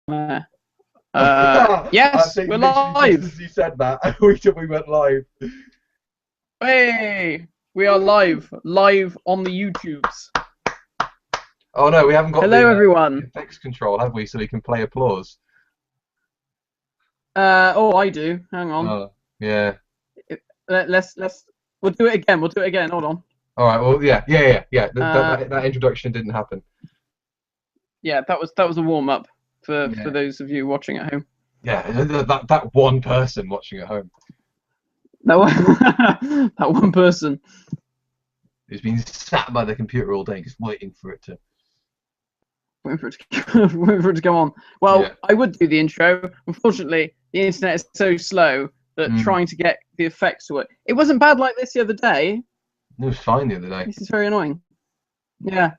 Yes, I think we're literally live. just as you said that, we went live. Hey, we are live on the YouTubes. Oh no, we haven't got Hello, the everyone. effects control, have we? So we can play applause. Oh, I do. Hang on. Oh, yeah. Let's we'll do it again. We'll do it again. Hold on. All right. Well, yeah. Uh, That introduction didn't happen. yeah, that was a warm up for Yeah. those of you watching at home. Yeah. That one person watching at home That one, that one person. who's been sat by the computer all day just waiting for it to. Waiting for it to go on. Well, Yeah. I would do the intro. Unfortunately, the internet is so slow that trying to get the effects to work. It wasn't bad like this the other day. It was fine the other day. This is very annoying. Yeah.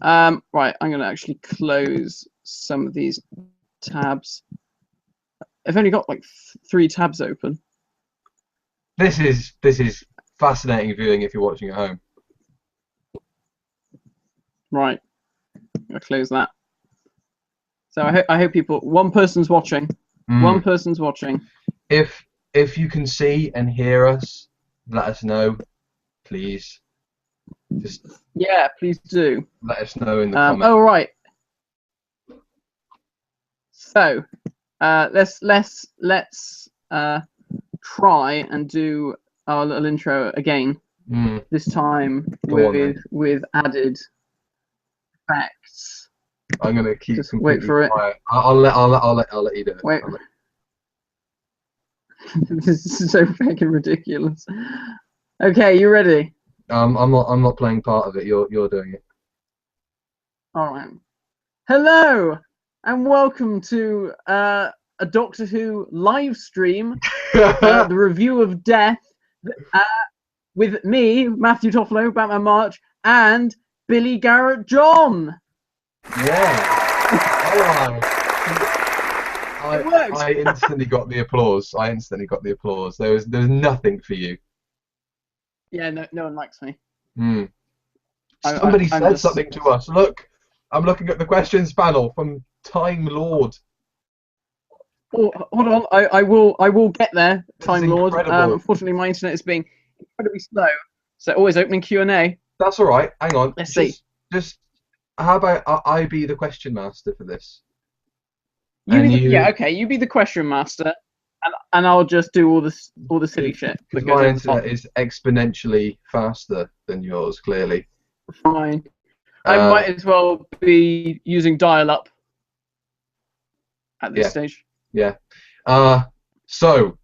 Right, I'm going to actually close some of these tabs. I've only got like 3 tabs open. This is fascinating viewing if you're watching at home. Right. I'm going to close that. So I hope people. One person's watching. One person's watching. If you can see and hear us, let us know, please. Just please do. let us know in the comments. Oh right. So let's try and do our little intro again. This time with added effects. I'm gonna keep just wait for quiet. I'll let you do it. Wait. This is so fucking ridiculous. Okay, you ready? I'm not playing part of it. You're doing it. All right. Hello and welcome to a Doctor Who live stream, the review of Death, with me, Matthew Toffolo, Batman March, and Billy Garrett John. Yeah. It works. I instantly got the applause. There was nothing for you. Yeah, no one likes me. Somebody said something to us. Look, I'm looking at the questions panel from Time Lord. Oh, hold on, I will get there, Time Lord. Unfortunately, my internet is being incredibly slow. So always opening Q&A. That's all right. Hang on. Let's see. Just how about I be the question master for this? Yeah, okay. You be the question master, and I'll just do all the silly shit. Because my internet is exponentially faster than yours, clearly. Fine. I might as well be using dial-up at this stage. Yeah. So,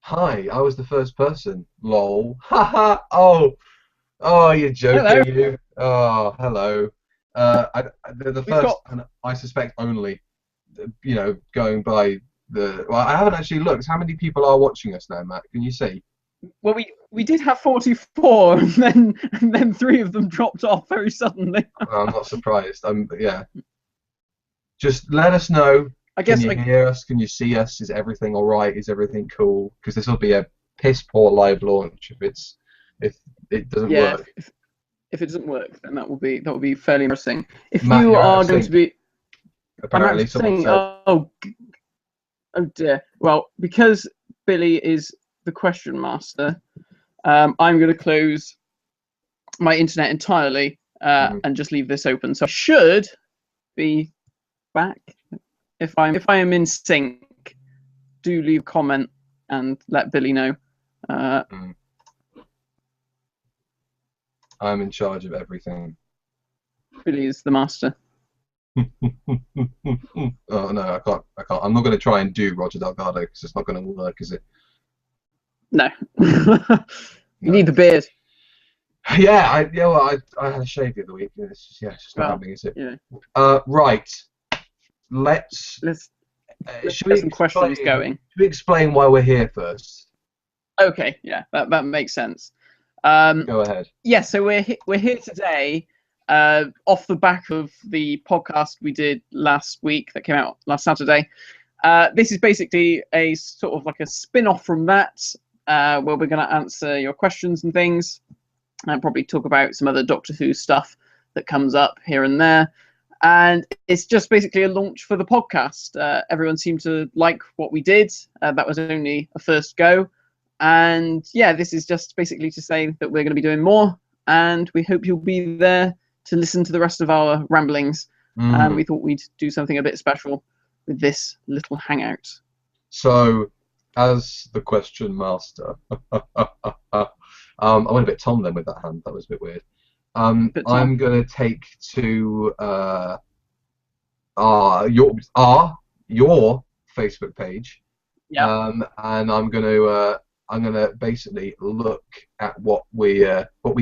hi. I was the first person. Lol. Haha. Oh, you're joking. Hello. You. Oh, hello. The first, and I suspect only. You know, going by the. Well, I haven't actually looked. How many people are watching us now, Matt? Can you see? Well, we did have 44, and then 3 of them dropped off very suddenly. I'm not surprised. Yeah. Just let us know. Can you hear us? Can you see us? Is everything all right? Is everything cool? Because this will be a piss poor live launch if it doesn't work. If it doesn't work, then that will be fairly embarrassing. If Matt, you are going to be, apparently someone said. Oh dear. Well, because Billy is the question master, I'm going to close my internet entirely and just leave this open. So I should be back. If I am in sync, do leave a comment and let Billy know. I'm in charge of everything. Billy is the master. Oh no, I can't. I'm not going to try and do Roger Delgado because it's not going to work, is it? No. You need the beard. Yeah, I had a shave the other week. It's just not happening, is it? Yeah. Right. Let's get some questions going. Should we explain why we're here first? Okay, yeah, that makes sense. Go ahead. Yeah, so we're here today off the back of the podcast we did last week that came out last Saturday. This is basically a sort of like a spin-off from that, where we're going to answer your questions and things, and probably talk about some other Doctor Who stuff that comes up here and there. And it's just basically a launch for the podcast. Everyone seemed to like what we did. That was only a first go. And yeah, this is just basically to say that we're going to be doing more, and we hope you'll be there to listen to the rest of our ramblings. And we thought we'd do something a bit special with this little hangout. So, as the question master, I went a bit Tom then with that hand. That was a bit weird. I'm going to take to your Facebook page, and I'm going to basically look at what we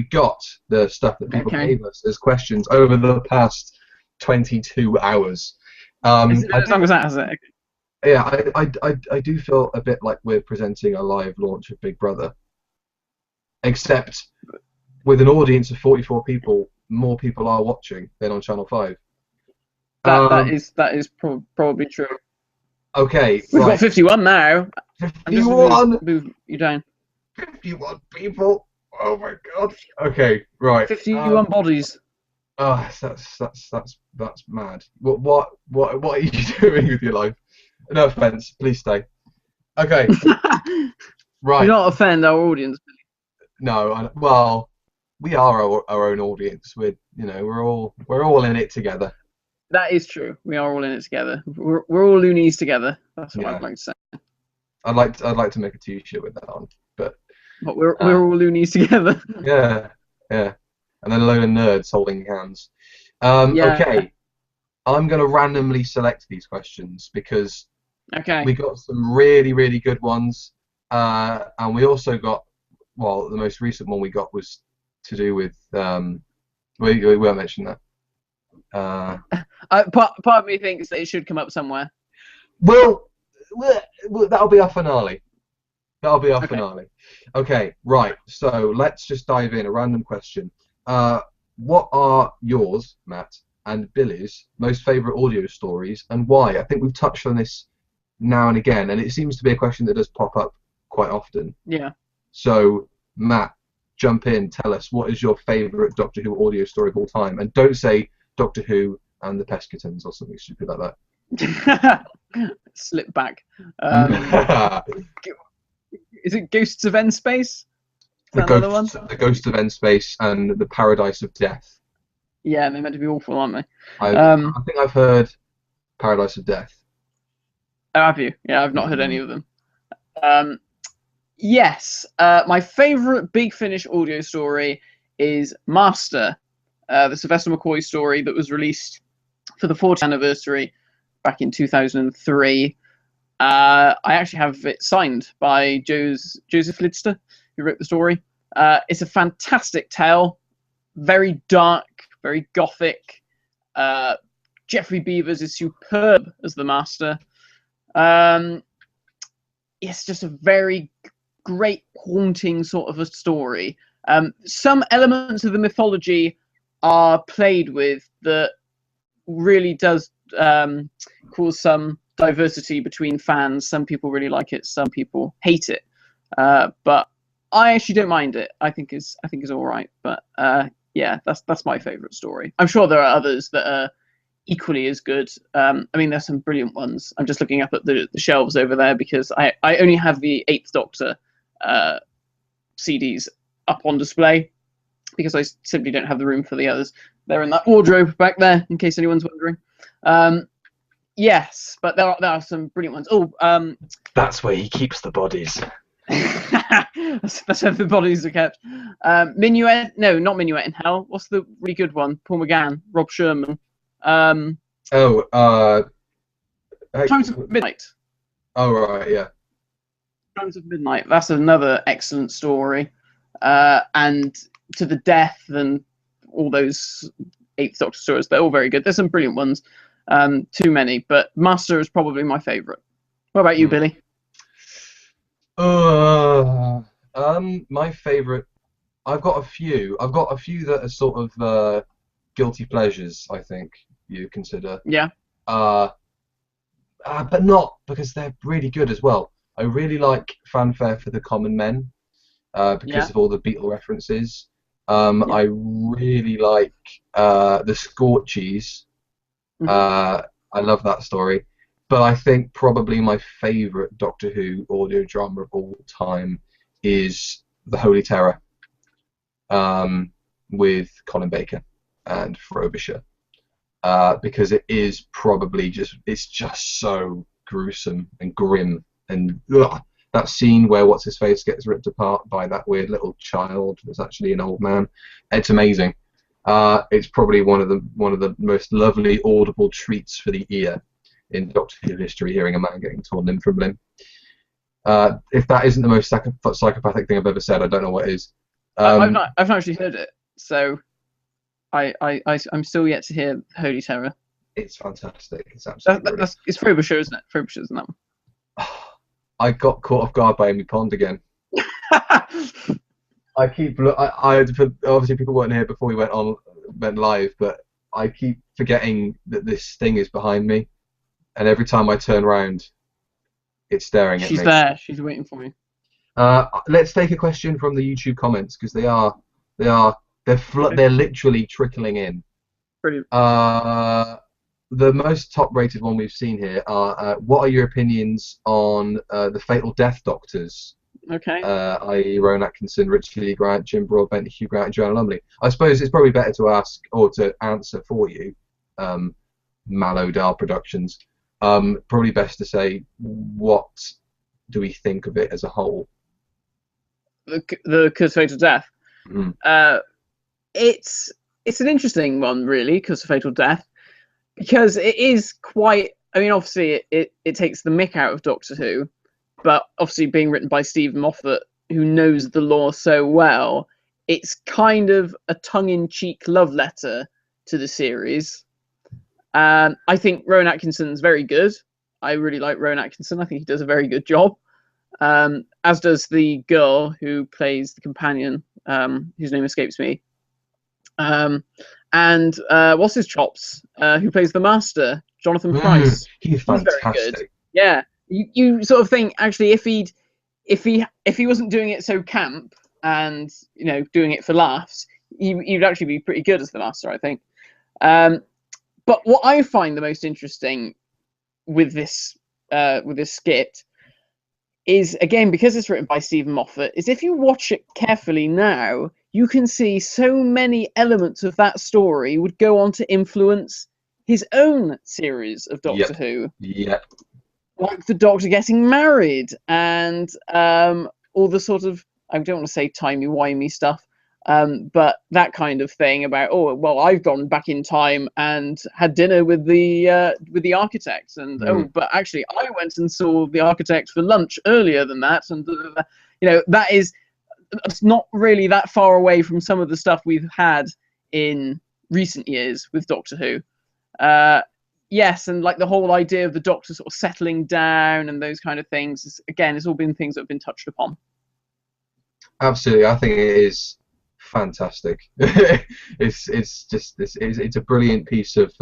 got, the stuff that people gave us as questions over the past 22 hours. As long as that has it. Yeah, I do feel a bit like we're presenting a live launch of Big Brother, except with an audience of 44 people, more people are watching than on Channel 5. That is probably true. Okay, we've got 51 now. 51. Move you down. 51 people. Oh my god. Okay, right. 51 bodies. Oh, that's mad. What are you doing with your life? No offense. Please stay. Okay. Right. Do not offend our audience. No. Well, we are our own audience. We're all in it together. That is true. We are all in it together. We're all loonies together. That's what I'd like to say. I'd like to make a T-shirt with that on, but we're all loonies together. Yeah. And then a load of nerds holding hands. Okay. I'm going to randomly select these questions because we got some really, really good ones. And we also got, well, the most recent one we got was to do with, we won't mention that. Part of me thinks that it should come up somewhere. Well, that'll be our finale. Finale. Okay, right. So let's just dive in. A random question. What are yours, Matt, and Billy's most favourite audio stories, and why? I think we've touched on this now and again, and it seems to be a question that does pop up quite often. Yeah. So, Matt, jump in. Tell us, what is your favourite Doctor Who audio story of all time? And don't say Doctor Who and the Pescatons or something stupid like that. Slip back. Is it Ghosts of End Space? The Ghosts of End Space and the Paradise of Death. Yeah, they're meant to be awful, aren't they? I think I've heard Paradise of Death. Oh, have you? Yeah, I've not heard any of them. Yes, my favourite Big Finish audio story is Master, the Sylvester McCoy story that was released for the 40th anniversary back in 2003. I actually have it signed by Joseph Lidster, who wrote the story. It's a fantastic tale, very dark, very gothic. Geoffrey Beevers is superb as the Master. It's just a very great, haunting sort of a story. Some elements of the mythology are played with that really does cause some diversity between fans. Some people really like it, some people hate it. But I actually don't mind it. I think it's all right. But yeah, that's my favourite story. I'm sure there are others that are equally as good. I mean, there's some brilliant ones. I'm just looking up at the shelves over there because I only have the 8th Doctor CDs up on display because I simply don't have the room for the others. They're in that wardrobe back there, in case anyone's wondering. Yes, but there are some brilliant ones. Oh, that's where he keeps the bodies. that's where the bodies are kept. Minuet? No, not Minuet in Hell. What's the really good one? Paul McGann, Rob Sherman. Times of Midnight. Oh right, yeah. Times of Midnight. That's another excellent story. And To the Death and all those 8th Doctor stories, they're all very good. There's some brilliant ones. Too many, but Master is probably my favourite. What about you, Billy? My favourite. I've got a few that are sort of guilty pleasures, I think you consider. Yeah. But not because they're really good as well. I really like Fanfare for the Common Men because of all the Beatle references. I really like the Scorchies I love that story. But I think probably my favourite Doctor Who audio drama of all time is The Holy Terror, with Colin Baker and Frobisher, because it is probably it's just so gruesome and grim, and that scene where what's his face gets ripped apart by that weird little child that's actually an old man. It's amazing. It's probably one of the most lovely audible treats for the ear in Doctor Who history, hearing a man getting torn limb from limb. If that isn't the most psychopathic thing I've ever said, I don't know what is. I've not actually heard it, so I'm still yet to hear Holy Terror. It's fantastic. It's absolutely brilliant. It's Frobisher, isn't it? Frobisher's in that one. I got caught off guard by Amy Pond again. I keep obviously people weren't here before we went live, but I keep forgetting that this thing is behind me, and every time I turn around, it's staring at me. She's there. She's waiting for me. Let's take a question from the YouTube comments, because they're literally trickling in. Brilliant. The most top-rated one we've seen here are what are your opinions on the Fatal Death Doctors? Okay. I.e. Rowan Atkinson, Richard Lee Grant, Jim Broadbent, Hugh Grant, and Joanna Lumley. I suppose it's probably better to ask or to answer for you, Mallow Dahl Productions. Probably best to say, what do we think of it as a whole? The Curse of Fatal Death. Mm. It's an interesting one, really, Curse of Fatal Death, because it is quite. I mean, obviously, it takes the mick out of Doctor Who, but obviously being written by Stephen Moffat, who knows the lore so well, it's kind of a tongue-in-cheek love letter to the series. I think Rowan Atkinson's very good. I really like Rowan Atkinson. I think he does a very good job. As does the girl who plays the companion, whose name escapes me. And what's his chops? Who plays the Master, Jonathan Pryce. He's fantastic. Very good. Yeah, you sort of think actually if he wasn't doing it so camp and doing it for laughs, he'd actually be pretty good as the Master, I think. But what I find the most interesting with this skit is, again, because it's written by Stephen Moffat, is if you watch it carefully now, you can see so many elements of that story would go on to influence his own series of Doctor Who. Yep. Like the Doctor getting married and all the sort of, I don't want to say timey-wimey stuff, but that kind of thing about, oh, well, I've gone back in time and had dinner with the architects, and oh, but actually I went and saw the architect for lunch earlier than that, and it's not really that far away from some of the stuff we've had in recent years with Doctor Who. Yes, and like the whole idea of the Doctor sort of settling down and those kind of things, again, it's all been things that have been touched upon. Absolutely, I think it is fantastic. it's a brilliant piece of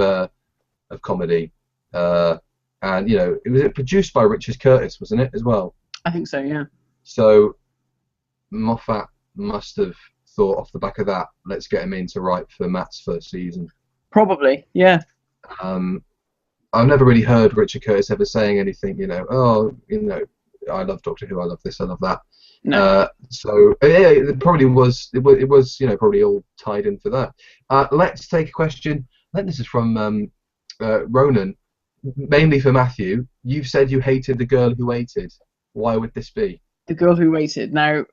comedy, and it was produced by Richard Curtis, wasn't it, as well? I think so, yeah. So Moffat must have thought off the back of that, let's get him in to write for Matt's first season. Probably, yeah. I've never really heard Richard Curtis ever saying anything, I love Doctor Who, I love this, I love that. No. So yeah, it probably was. It was probably all tied in for that. Let's take a question. I think this is from Ronan, mainly for Matthew. You've said you hated The Girl Who Waited. Why would this be? The Girl Who Waited. Now,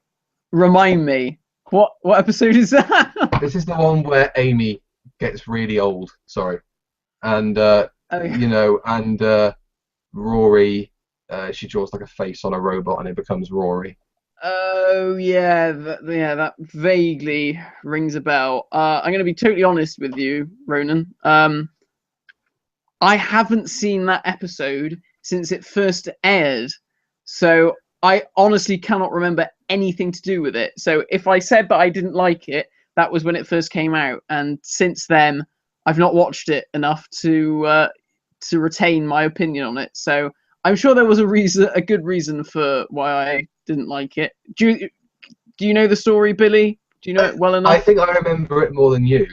remind me, what episode is that? This is the one where Amy gets really old. Sorry, and and Rory. She draws like a face on a robot, and it becomes Rory. Oh yeah, that vaguely rings a bell. I'm going to be totally honest with you, Ronan. I haven't seen that episode since it first aired, so I honestly cannot remember anything to do with it. So if I said that I didn't like it, that was when it first came out, and since then I've not watched it enough to retain my opinion on it. So I'm sure there was a good reason for why I didn't like it. Do you know the story, Billy? Do you know it well enough? I think I remember it more than you.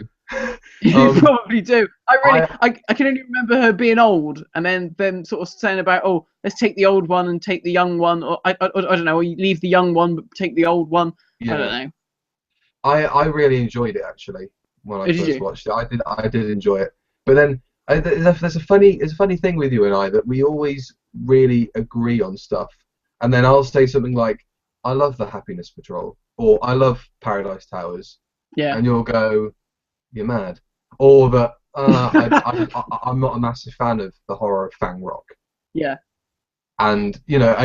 You probably do. I can only remember her being old, and then them sort of saying about, oh, let's take the old one and take the young one, or I don't know, or you leave the young one but take the old one. Yeah. I don't know. I really enjoyed it actually when I first watched it. I did enjoy it, but then there's a funny thing with you and I, that we always really agree on stuff, and then I'll say something like, I love the Happiness Patrol, or I love Paradise Towers, and you'll go, you're mad, or that I'm not a massive fan of the horror of Fang Rock. Yeah. And you know,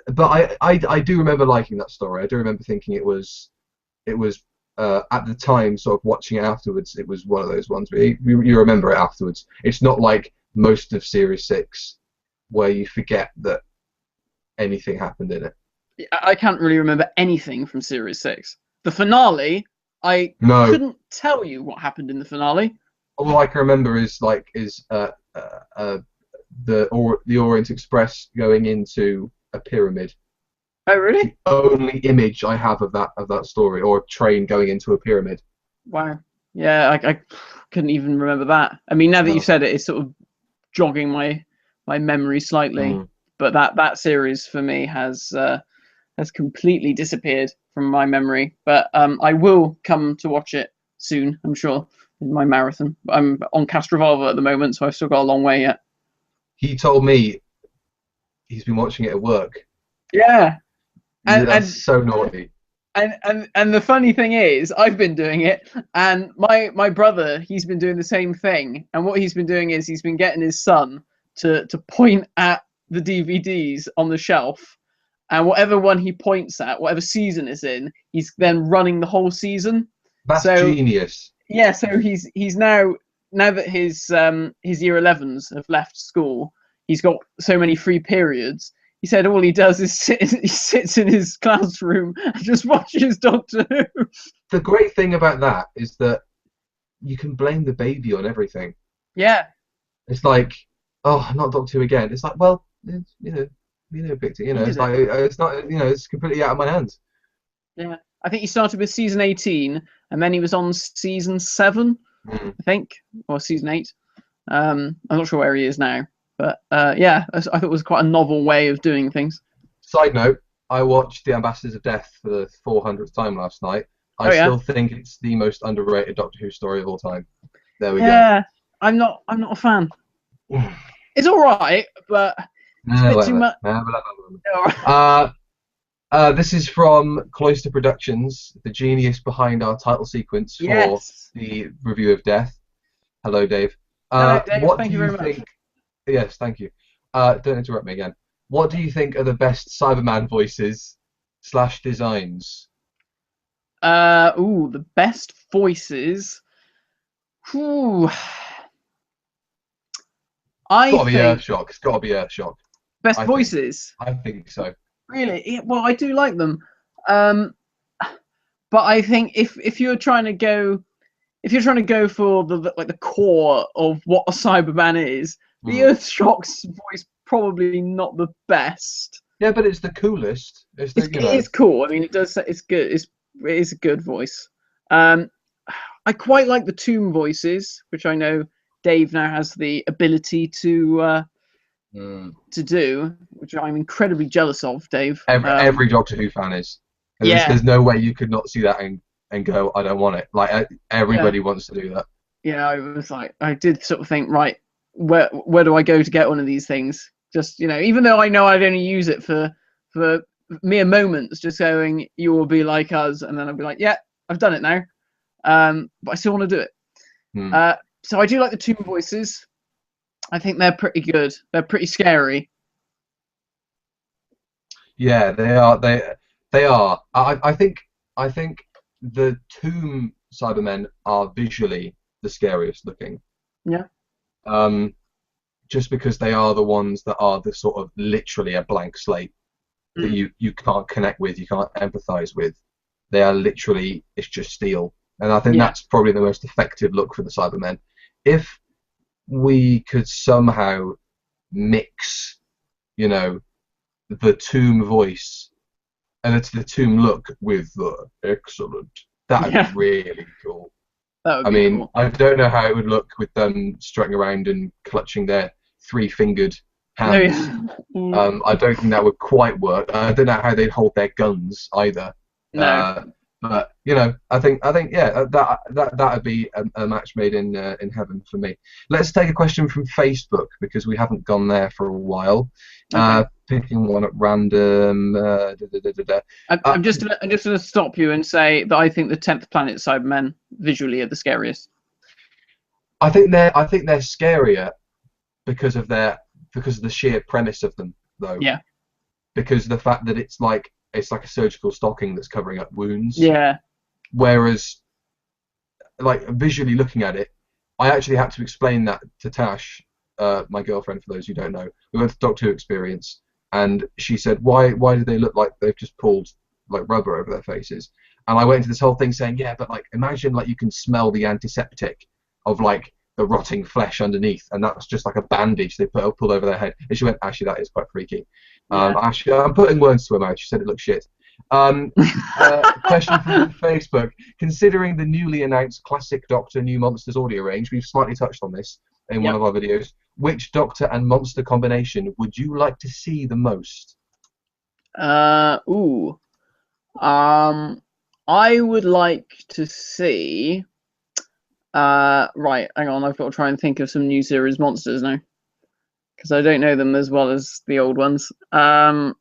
but I do remember liking that story. I do remember thinking it was at the time, sort of watching it afterwards, it was one of those ones where you remember it afterwards. It's not like most of Series 6 where you forget that anything happened in it. I can't really remember anything from Series 6. The finale, I couldn't tell you what happened in the finale. All I can remember is the Orient Express going into a pyramid. Oh, really? The only image I have of that story, or a train going into a pyramid. Wow. Yeah, I couldn't even remember that. I mean, now that you've said it, it's sort of jogging my memory slightly. But that series for me has completely disappeared from my memory. But I will come to watch it soon, I'm sure, in my marathon. I'm on Castrovalva at the moment, so I've still got a long way yet. He told me he's been watching it at work. Yeah. That's so naughty. And the funny thing is, I've been doing it, and my brother, he's been doing the same thing. And what he's been doing is he's been getting his son to point at the DVDs on the shelf, and whatever one he points at, whatever season it's in, he's then running the whole season. That's genius. Yeah, so he's now that his year 11s have left school, he's got so many free periods. He said all he does is he sits in his classroom and just watches Doctor Who. The great thing about that is that you can blame the baby on everything. Yeah. It's like, oh, not Doctor Who again. It's like, well, it's, picked it. It's like, it's not, it's completely out of my hands. Yeah. I think he started with season 18, and then he was on season 7, I think, or season 8. I'm not sure where he is now. But yeah, I thought it was quite a novel way of doing things. Side note, I watched The Ambassadors of Death for the 400th time last night. I still think it's the most underrated Doctor Who story of all time. There we go. Yeah, I'm not a fan. It's all right, but it's a bit too much. This is from Cloister Productions, the genius behind our title sequence for the review of Death. Hello, Dave. Hello, Dave. Thank you very much. Yes, thank you. Don't interrupt me again. What do you think are the best Cyberman voices / designs? The best voices. Ooh. It's got to be Earthshock. It's got to be Earthshock. Best voices? I think so. Really? Well, I do like them. But I think if you're trying to go for the core of what a Cyberman is, the Earthshock's voice probably not the best. Yeah, but it's the coolest. It is cool. I mean, it does. It's good. It is a good voice. I quite like the Tomb voices, which I know Dave now has the ability to do, which I'm incredibly jealous of, Dave. Every Doctor Who fan is. There's no way you could not see that and go, I don't want it. Like everybody wants to do that. Yeah, I did sort of think, right, where do I go to get one of these things? Just, even though I know I'd only use it for mere moments, just going, you will be like us, and then I'll be like, yeah, I've done it now. But I still want to do it. So I do like the Tomb voices. I think they're pretty good. They're pretty scary. Yeah, they are. They are. I think the Tomb Cybermen are visually the scariest looking. Yeah. Just because they are the ones that are the sort of literally a blank slate that you can't connect with, you can't empathize with. They are literally, it's just steel. And I think that's probably the most effective look for the Cybermen. If we could somehow mix, the Tomb voice and it's the Tomb look with the excellent, that would be really cool. That would I be mean, cool. I don't know how it would look with them strutting around and clutching their three-fingered hands. No, I don't think that would quite work. I don't know how they'd hold their guns either. no. But you know, I think yeah, that would be a match made in heaven for me. Let's take a question from Facebook because we haven't gone there for a while. Okay. Picking one at random. I'm just gonna stop you and say that I think the 10th planet Cybermen visually are the scariest. I think they're scarier because of the sheer premise of them, though. Yeah. Because of the fact that it's like a surgical stocking that's covering up wounds. Yeah. Whereas, like visually looking at it, I actually had to explain that to Tash, my girlfriend. For those who don't know, we went to Doctor Who Experience, and she said, "Why do they look like they've just pulled like rubber over their faces?" And I went into this whole thing saying, "Yeah, but like imagine like you can smell the antiseptic of like the rotting flesh underneath, and that's just like a bandage they pulled over their head." And she went, "Actually, that is quite freaky." Yeah. Actually, I'm putting words to her mouth. She said it looked shit. Question from Facebook. Considering the newly announced Classic Doctor New Monsters audio range, we've slightly touched on this in one of our videos. Which Doctor and Monster combination would you like to see the most? I would like to see. Right, hang on. I've got to try and think of some new series monsters now, because I don't know them as well as the old ones. I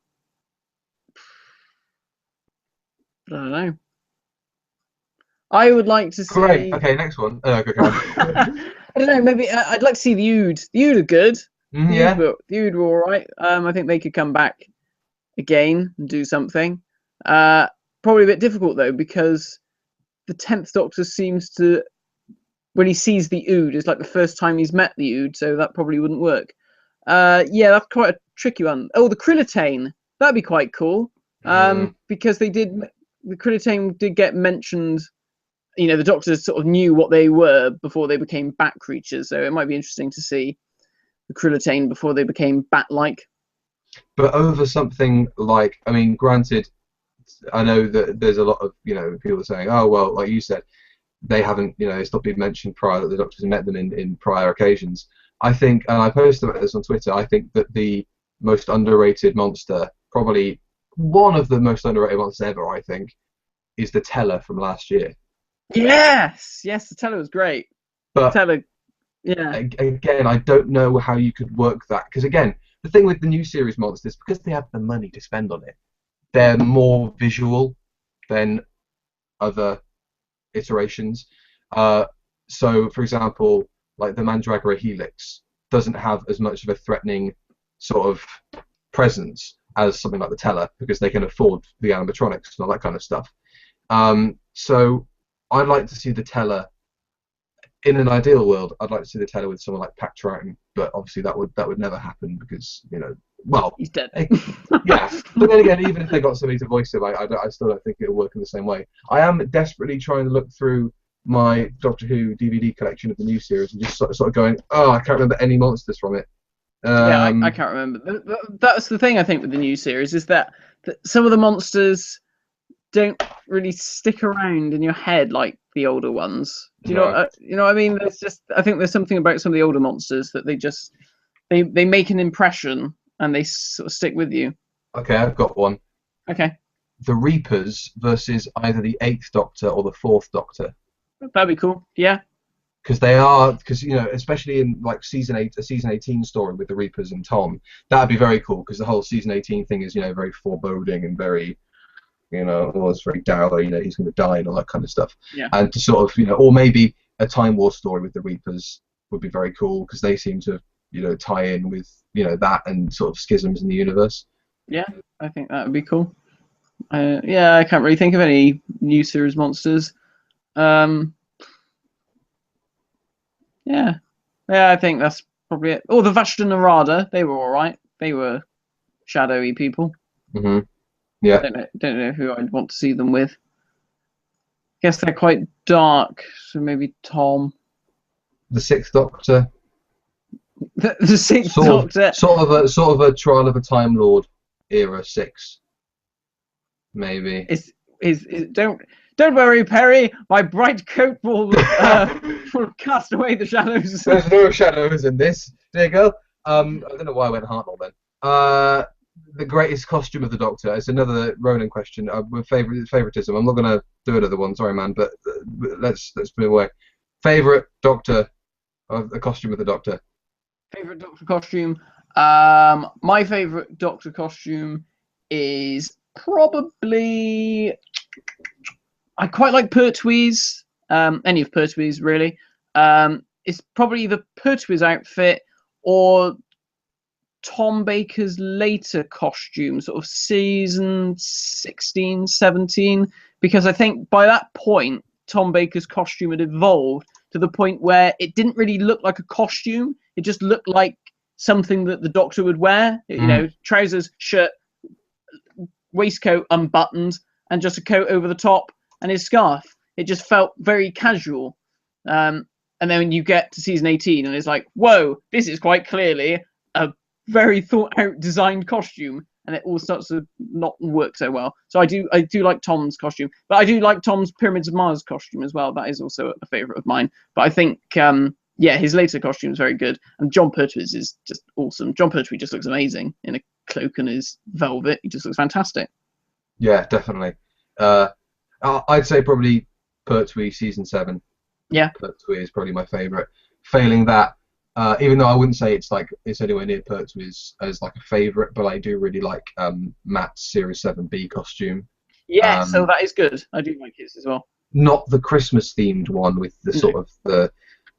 don't know. I would like to see. Great. Okay, next one. Okay. I don't know. Maybe I'd like to see the Ood. The Ood are good. The Ood were all right. I think they could come back again and do something. Probably a bit difficult though, because the 10th Doctor seems to, when he sees the Ood, it's like the first time he's met the Ood, so that probably wouldn't work. Yeah, that's quite a tricky one. Oh, the Krillitane. That'd be quite cool. Because the Krillitane did get mentioned. You know, the Doctor sort of knew what they were before they became bat creatures, so it might be interesting to see the Krillitane before they became bat-like. But over something like, I mean, granted, I know that there's a lot of, you know, people saying, oh, well, like you said, they haven't, you know, it's not been mentioned prior that the Doctors have met them in prior occasions. I think, and I posted about this on Twitter, I think that the most underrated monster, probably one of the most underrated monsters ever, I think, is the Teller from last year. Yes, the Teller was great. But Teller, yeah. Again, I don't know how you could work that, because again, the thing with the new series monsters, because they have the money to spend on it, they're more visual than other iterations. So, for example, like the Mandragora Helix doesn't have as much of a threatening sort of presence as something like the Teller, because they can afford the animatronics and all that kind of stuff. So I'd like to see the Teller. In an ideal world, I'd like to see the Teller with someone like Pat Troughton, but obviously that would never happen because, you know, well, he's dead. Yeah, but then again, even if they got somebody to voice him, I still don't think it'll work in the same way. I am desperately trying to look through my Doctor Who DVD collection of the new series and just sort of going, oh, I can't remember any monsters from it. Yeah, I can't remember. That's the thing I think with the new series is that some of the monsters don't really stick around in your head like the older ones. Do you know? You know what I mean? I think there's something about some of the older monsters that they make an impression and they sort of stick with you. Okay, I've got one. Okay. The Reapers versus either the 8th Doctor or the 4th Doctor. That'd be cool. Yeah. Because you know, especially in like a season 18 story with the Reapers and Tom, that'd be very cool because the whole season 18 thing is, you know, very foreboding and very, you know, it's very dour, you know, he's going to die and all that kind of stuff. Yeah. And to sort of, you know, or maybe a Time War story with the Reapers would be very cool because they seem to, you know, tie in with, you know, that and sort of schisms in the universe. Yeah, I think that would be cool. Yeah, I can't really think of any new series monsters. Yeah, I think that's probably it. Oh, the Vashta Narada, they were all right. They were shadowy people. Yeah. Don't know who I'd want to see them with. Guess they're quite dark, so maybe Tom. The 6th Doctor. The 6th Doctor. Sort of a Trial of a Time Lord era 6. Maybe. Don't worry, Perry. My bright coat will cast away the shadows. There's no shadows in this, dear girl. I don't know why I went Hartnell then. The greatest costume of the Doctor. It's another Ronan question. With favoritism. I'm not gonna do another one. Sorry, man. But let's move away. Favorite Doctor of the costume of the Doctor. Favorite Doctor costume. My favorite Doctor costume is probably. I quite like Pertwee's. Any of Pertwee's really. It's probably the Pertwee's outfit or Tom Baker's later costume, sort of season 16, 17, because I think by that point Tom Baker's costume had evolved to the point where it didn't really look like a costume. It just looked like something that the Doctor would wear. You know, trousers, shirt, waistcoat unbuttoned, and just a coat over the top and his scarf. It just felt very casual. And then when you get to season 18 and it's like, whoa, this is quite clearly a very thought out designed costume, and it all starts to not work so well. So I do like Tom's costume, but I do like Tom's Pyramids of Mars costume as well. That is also a favorite of mine. But I think his later costume is very good, and John Pertwee's is just awesome. John Pertwee just looks amazing in a cloak and his velvet. He just looks fantastic. Yeah, definitely. I'd say probably Pertwee season 7. Yeah, Pertwee is probably my favorite. Failing that, even though I wouldn't say it's anywhere near Pertwee's as like a favorite, but I do really like Matt's Series 7B costume. Yeah, so that is good. I do like his as well. Not the Christmas themed one with the sort of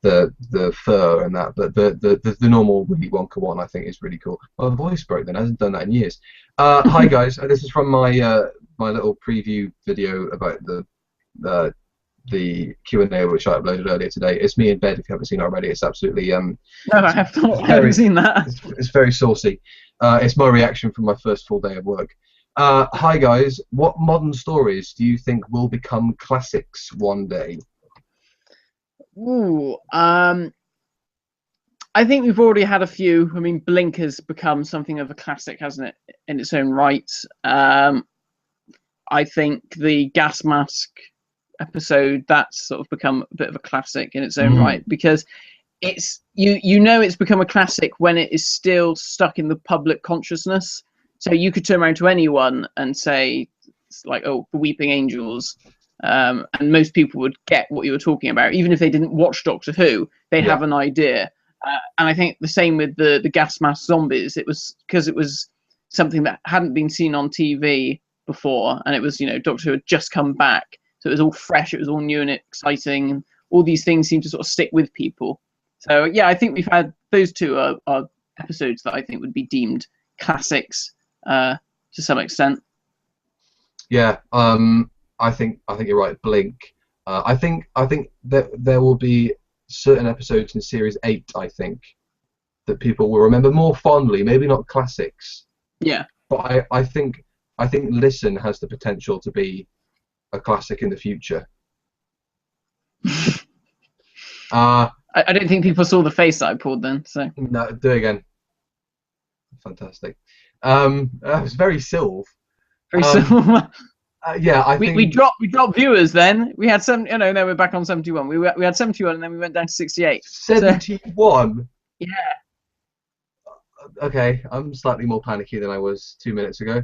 the fur and that, but the normal Willy Wonka one I think is really cool. My voice broke then. I haven't done that in years. Hi guys, this is from my my little preview video about the Q&A which I uploaded earlier today. It's me in bed if you haven't seen it already. It's absolutely no, I have not. I haven't seen that. It's very saucy. It's my reaction from my first full day of work. Hi guys, what modern stories do you think will become classics one day? Ooh, I think we've already had a few. I mean, Blink has become something of a classic, hasn't it, in its own right? I think the gas mask episode, that's sort of become a bit of a classic in its own right, because it's you know it's become a classic when it is still stuck in the public consciousness. So you could turn around to anyone and say, like, oh, the Weeping Angels, and most people would get what you were talking about, even if they didn't watch Doctor Who. They'd have an idea. And I think the same with the gas mask zombies. It was because it was something that hadn't been seen on TV before, and it was, you know, Doctor Who had just come back, so it was all fresh, it was all new and exciting, and all these things seem to sort of stick with people. So yeah, I think we've had those two are episodes that I think would be deemed classics to some extent. Yeah, I think you're right. Blink. I think that there will be certain episodes in Series 8, I think, that people will remember more fondly. Maybe not classics. Yeah. But I think Listen has the potential to be a classic in the future. I don't think people saw the face that I pulled then. So. No, do it again. Fantastic. It was very Sylv. Very Sylv. Yeah, I think we dropped viewers then. We had then we're back on 71. We had 71 and then we went down to 68. 71. So, yeah. Okay, I'm slightly more panicky than I was 2 minutes ago.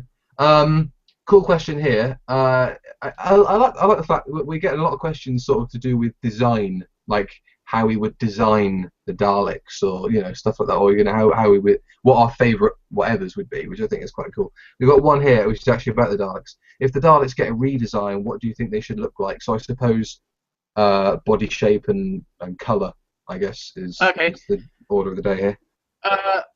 Cool question here. I like the fact that we get a lot of questions sort of to do with design, like how we would design the Daleks, or stuff like that, or how we would, what our favourite whatevers would be, which I think is quite cool. We've got one here which is actually about the Daleks. If the Daleks get a redesign, what do you think they should look like? So I suppose body shape and colour, I guess, is the order of the day here.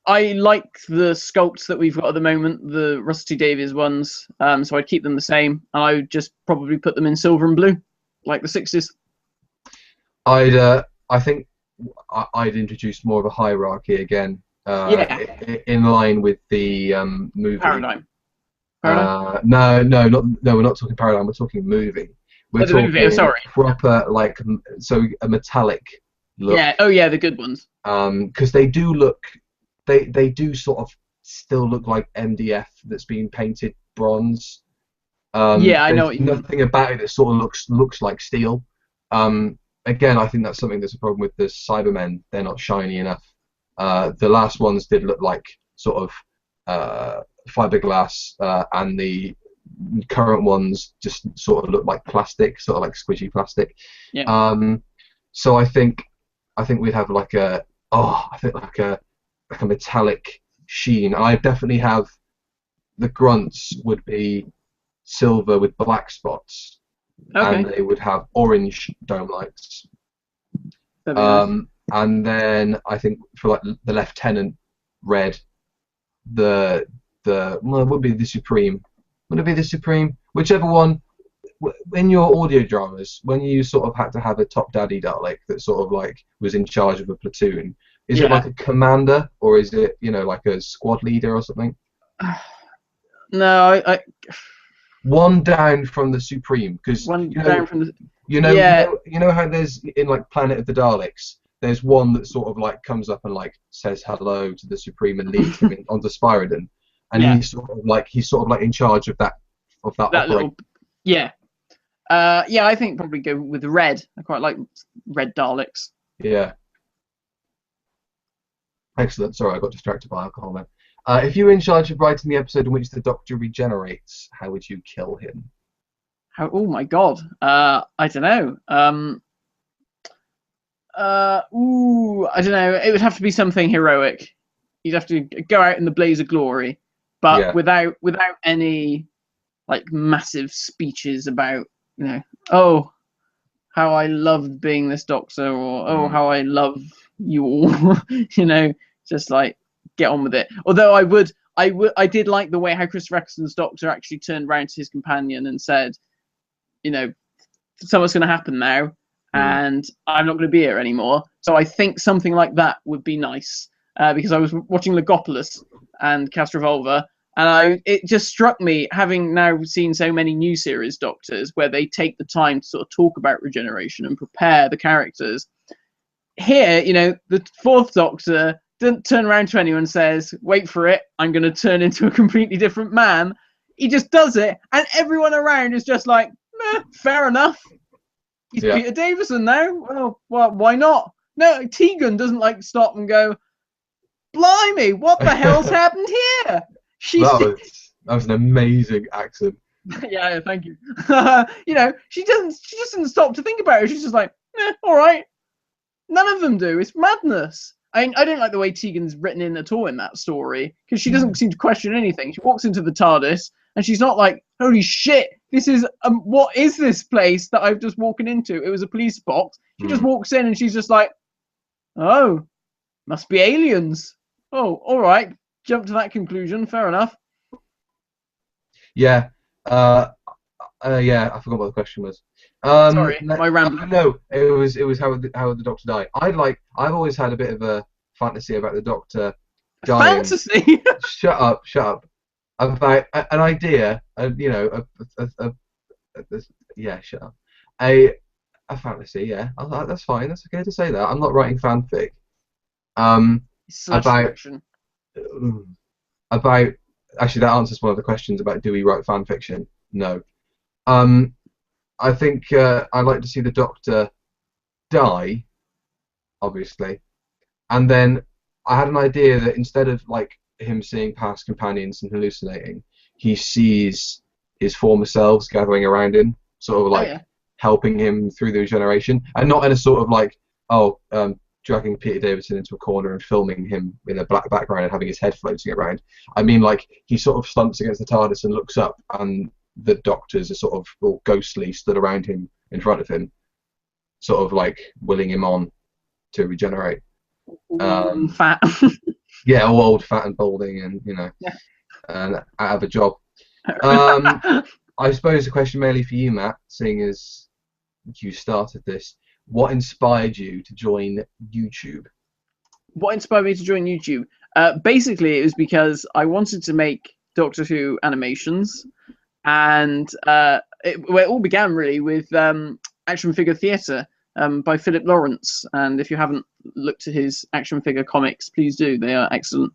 I like the sculpts that we've got at the moment, the Rusty Davies ones, so I'd keep them the same, and I would just probably put them in silver and blue, like the 60s. I think I'd introduce more of a hierarchy again, in line with the movie. Paradigm. No, we're not talking Paradigm. We're talking movie. We're talking movie, sorry. Proper, like, so a metallic look. Yeah. Oh yeah, the good ones. Because they do look, they do sort of still look like MDF that's been painted bronze. Yeah, I know There's what you mean. nothing about it that sort of looks like steel. Again, I think that's something that's a problem with the Cybermen. They're not shiny enough. The last ones did look like sort of fiberglass, and the current ones just sort of look like plastic, sort of like squishy plastic. Yeah. So I think we'd have like a like a metallic sheen. I definitely have the grunts would be silver with black spots, Okay. and they would have orange dome lights. That'd be nice. And then I think for like the lieutenant, red. Well, it would be the Supreme. Would it be the Supreme? Whichever one. In your audio dramas, when you sort of had to have a top daddy Dalek that sort of like was in charge of a platoon, is it like a commander, or is it, you know, like a squad leader or something? No, One down from the Supreme, because down from the. you know how there's in like Planet of the Daleks, there's one that sort of like comes up and like says hello to the Supreme and leads him onto Spyridon, and he's sort of like in charge of that little. Yeah. Yeah, I think probably go with red. I quite like red Daleks. Yeah. Excellent. Sorry, I got distracted by alcohol then. If you were in charge of writing the episode in which the Doctor regenerates, how would you kill him? Oh my God. I don't know. I don't know. It would have to be something heroic. You'd have to go out in the blaze of glory, but without any like massive speeches about, you know, oh, how I loved being this Doctor, or oh, how I love you all. You know, just like get on with it. Although I did like the way how Christopher Eccleston's Doctor actually turned around to his companion and said, you know, something's going to happen now, and I'm not going to be here anymore. So I think something like that would be nice, because I was watching Legopolis and Cast Revolver, and it just struck me, having now seen so many new series Doctors where they take the time to sort of talk about regeneration and prepare the characters. Here, you know, the fourth Doctor doesn't turn around to anyone and says, wait for it, I'm going to turn into a completely different man. He just does it, and everyone around is just like, fair enough. He's Peter Davison now. Well, why not? No, Tegan doesn't like stop and go, blimey, what the hell's happened here? That was an amazing accent. Yeah, thank you. You know, she just doesn't stop to think about it. She's just like, all right. None of them do. It's madness. I don't like the way Tegan's written in at all in that story, because she doesn't seem to question anything. She walks into the TARDIS and she's not like, holy shit, this is what is this place that I've just walked into? It was a police box. She just walks in and she's just like, oh, must be aliens. Oh, all right. Jump to that conclusion. Fair enough. Yeah. Yeah, I forgot what the question was. Sorry, my rambling. No, it was how would the Doctor die? I've always had a bit of a fantasy about the Doctor dying. Fantasy? Shut up. About an idea, you know, yeah, shut up. A fantasy, yeah. That's fine. That's okay to say that. I'm not writing fanfic. About actually, that answers one of the questions about do we write fan fiction? No. I think I'd like to see the Doctor die, obviously, and then I had an idea that instead of like him seeing past companions and hallucinating, he sees his former selves gathering around him, sort of like helping him through the regeneration, and not in a sort of like dragging Peter Davison into a corner and filming him in a black background and having his head floating around. I mean, like, he sort of slumps against the TARDIS and looks up, and the Doctors are sort of all ghostly stood around him in front of him, sort of like willing him on to regenerate. Fat. Yeah, all old, fat and balding, and you know, and out of a job. I suppose the question mainly for you, Matt, seeing as you started this. What inspired you to join YouTube? What inspired me to join YouTube? Basically, it was because I wanted to make Doctor Who animations, and it all began really with action figure theatre by Philip Lawrence. And if you haven't looked at his action figure comics, please do. They are excellent.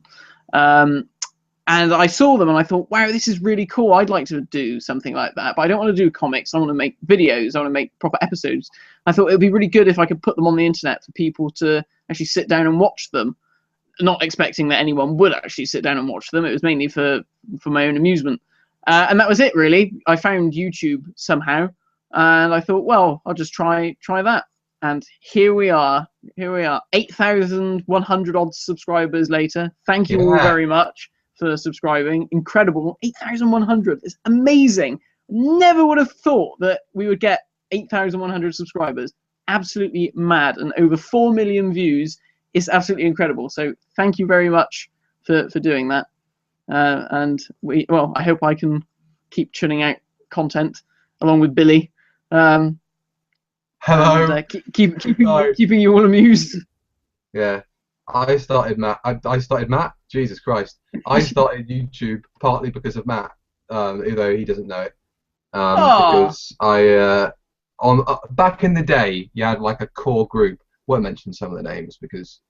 And I saw them and I thought, wow, this is really cool. I'd like to do something like that, but I don't want to do comics. I want to make videos. I want to make proper episodes. I thought it would be really good if I could put them on the internet for people to actually sit down and watch them, not expecting that anyone would actually sit down and watch them. It was mainly for my own amusement. And that was it, really. I found YouTube somehow, and I thought, well, I'll just try that. And here we are. 8,100 odd subscribers later. Thank you all very much for subscribing. Incredible. 8,100. It's amazing. Never would have thought that we would get 8,100 subscribers. Absolutely mad. And over 4 million views. It's absolutely incredible. So thank you very much for doing that. And I hope I can keep churning out content along with Billy. Hello. And, keeping you all amused. Yeah. I started Matt. Jesus Christ. I started YouTube partly because of Matt, although he doesn't know it. Because back in the day, you had like a core group. Won't mention some of the names because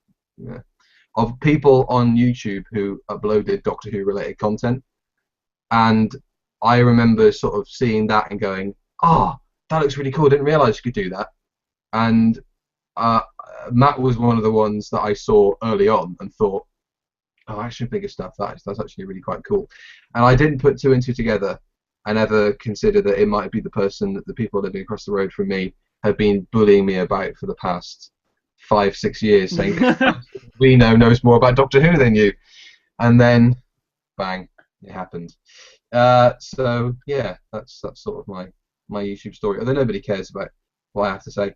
of people on YouTube who uploaded Doctor Who related content, and I remember sort of seeing that and going, "Oh, that looks really cool. Didn't realise you could do that." And Matt was one of the ones that I saw early on and thought, "Oh, action figure stuff. That's actually really quite cool." And I didn't put two and two together. I never considered that it might be the person that the people living across the road from me have been bullying me about for the past 5-6 years, saying we knows more about Doctor Who than you, and then bang, it happened. So yeah, that's sort of my YouTube story. Although nobody cares about what I have to say.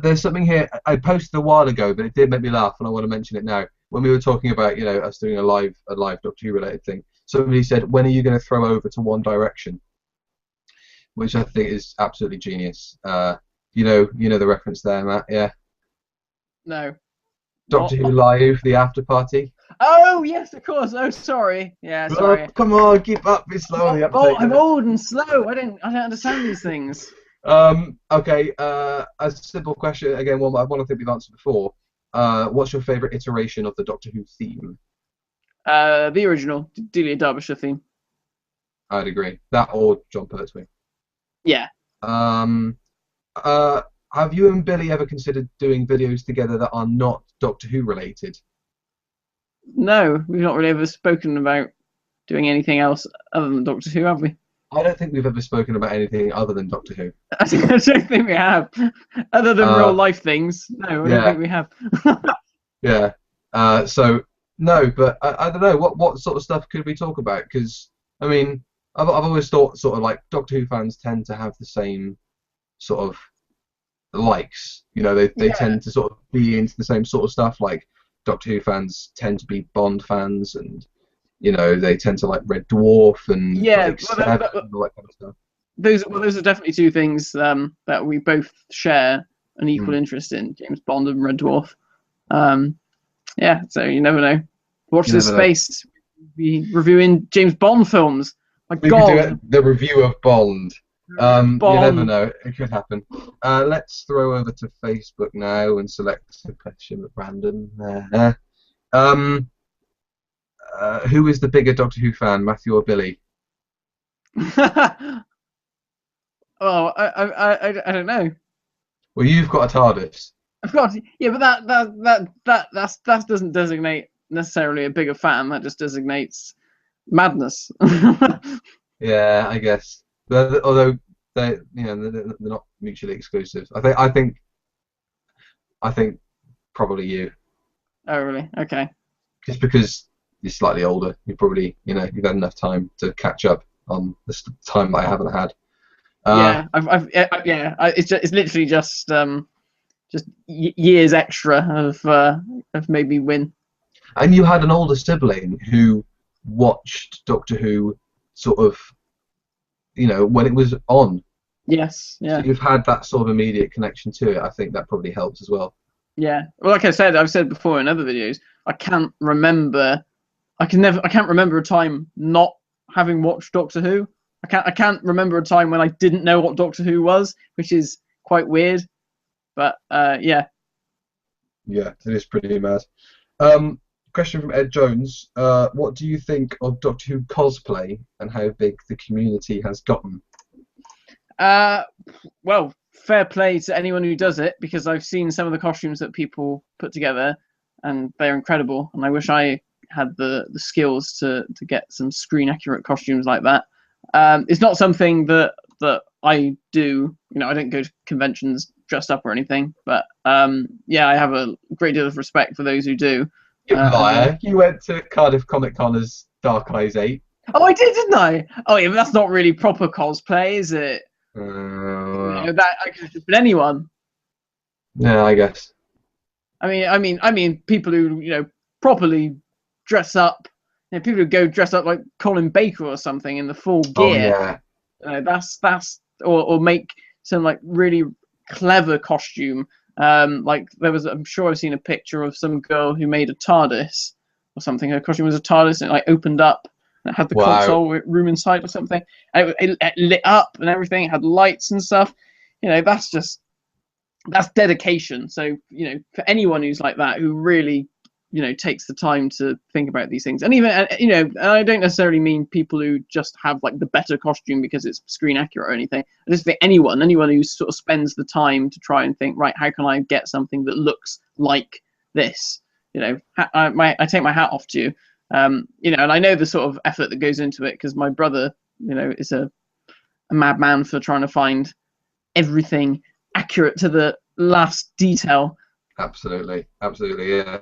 There's something here I posted a while ago, but it did make me laugh, and I want to mention it now. When we were talking about us doing a live Doctor Who related thing, somebody said, "When are you going to throw over to One Direction?" Which I think is absolutely genius. You know the reference there, Matt. Yeah. No. Doctor Who Live, the after party. Oh yes, of course. Oh, sorry. Yeah, sorry. Oh, come on, keep up. It's slow on the uptake. I'm old and slow. I don't understand these things. Okay. A simple question again. One I think we've answered before. What's your favourite iteration of the Doctor Who theme? The original Delia Derbyshire theme. I'd agree. That or John Pertwee. Yeah. Have you and Billy ever considered doing videos together that are not Doctor Who related? No, we've not really ever spoken about doing anything else other than Doctor Who, have we? I don't think we've ever spoken about anything other than Doctor Who. I don't think we have. Other than real life things, no, I don't think we have. Yeah. So no, but I don't know what sort of stuff could we talk about? Because I mean, I've always thought sort of like Doctor Who fans tend to have the same sort of likes. They tend to sort of be into the same sort of stuff. Like Doctor Who fans tend to be Bond fans, and they tend to like Red Dwarf and Seven and all that kind of stuff. Those are definitely two things that we both share an equal interest in: James Bond and Red Dwarf. Yeah, so you never know. Watch this space. Be reviewing James Bond films. We could do the review of Bond. You never know. It could happen. Let's throw over to Facebook now and select a question at random. Who is the bigger Doctor Who fan, Matthew or Billy? Oh, I don't know. Well, you've got a TARDIS. Of course, yeah, but that doesn't designate necessarily a bigger fan. That just designates madness. Yeah, I guess. Although they're not mutually exclusive. I think probably you. Oh really? Okay. Just because you're slightly older, you probably you've had enough time to catch up on the time that I haven't had. It's literally just years extra have made me win. And you had an older sibling who watched Doctor Who sort of, when it was on. Yes, yeah. So you've had that sort of immediate connection to it. I think that probably helps as well. Yeah. Well, like I've said before in other videos, I can't remember a time not having watched Doctor Who. I can't remember a time when I didn't know what Doctor Who was, which is quite weird. But yeah. Yeah, it is pretty mad. Question from Ed Jones. What do you think of Doctor Who cosplay and how big the community has gotten? Well, fair play to anyone who does it, because I've seen some of the costumes that people put together, and they're incredible. And I wish I had the skills to get some screen accurate costumes like that. It's not something that I do. You know, I don't go to conventions dressed up or anything. But yeah, I have a great deal of respect for those who do. You liar! You went to Cardiff Comic Con as Dark Eyes 8. Oh, I did, didn't I? Oh, yeah, but that's not really proper cosplay, is it? You know, that I could have just been anyone. Yeah, I guess. I mean, people who, you know, properly dress up. You know, people who go dress up like Colin Baker or something in the full gear. Oh yeah. That's or make some like really clever costume. Like there was, I'm sure I've seen a picture of some girl who made a TARDIS or something. Her costume was a TARDIS, and it like opened up. And it had the console room inside or something. And it lit up and everything. It had lights and stuff. You know, that's dedication. So, you know, for anyone who's like that, who really, you know, takes the time to think about these things. And even, you know, and I don't necessarily mean people who just have like the better costume because it's screen accurate or anything. I just think anyone who sort of spends the time to try and think, right, how can I get something that looks like this? You know, I take my hat off to you. You know, and I know the sort of effort that goes into it, because my brother, you know, is a madman for trying to find everything accurate to the last detail. Absolutely, yeah.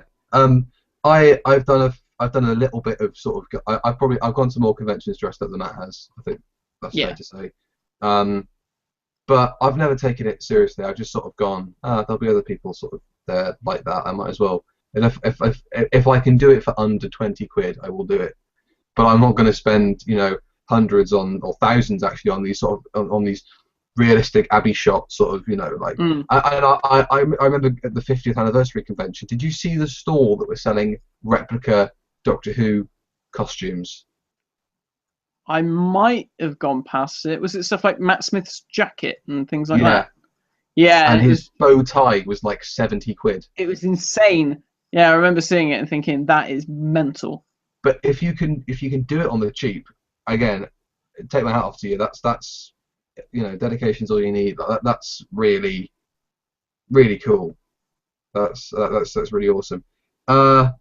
I've done a little bit of sort of. I've gone to more conventions dressed up than Matt has. I think that's fair to say. But I've never taken it seriously. I've just sort of gone. There'll be other people sort of there like that. I might as well. And if I can do it for under 20 quid, I will do it. But I'm not going to spend, you know, hundreds or thousands actually on these sort of on these realistic Abbey shot sort of, you know, like. I remember at the 50th anniversary convention. Did you see the stall that was selling replica Doctor Who costumes? I might have gone past it. Was it stuff like Matt Smith's jacket and things like that? Yeah. And his bow tie was like 70 quid. It was insane. Yeah, I remember seeing it and thinking that is mental. But if you can do it on the cheap, again, take my hat off to you. That's you know, dedication's all you need. That's really cool. That's really awesome. Okay,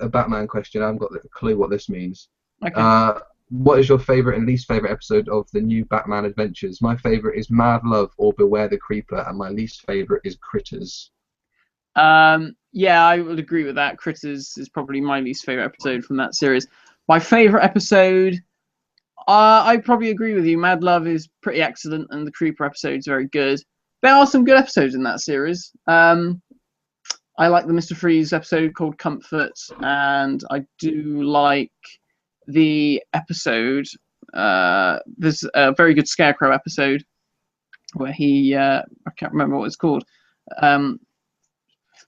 a Batman question. I haven't got a clue what this means. Okay. What is your favourite and least favourite episode of the new Batman Adventures? My favourite is Mad Love or Beware the Creeper, and my least favourite is Critters. Yeah, I would agree with that. Critters is probably my least favourite episode from that series. My favourite episode, I probably agree with you. Mad Love is pretty excellent, and the Creeper episode is very good. There are some good episodes in that series. I like the Mr. Freeze episode called Comfort, and I do like the episode. There's a very good Scarecrow episode where he, I can't remember what it's called.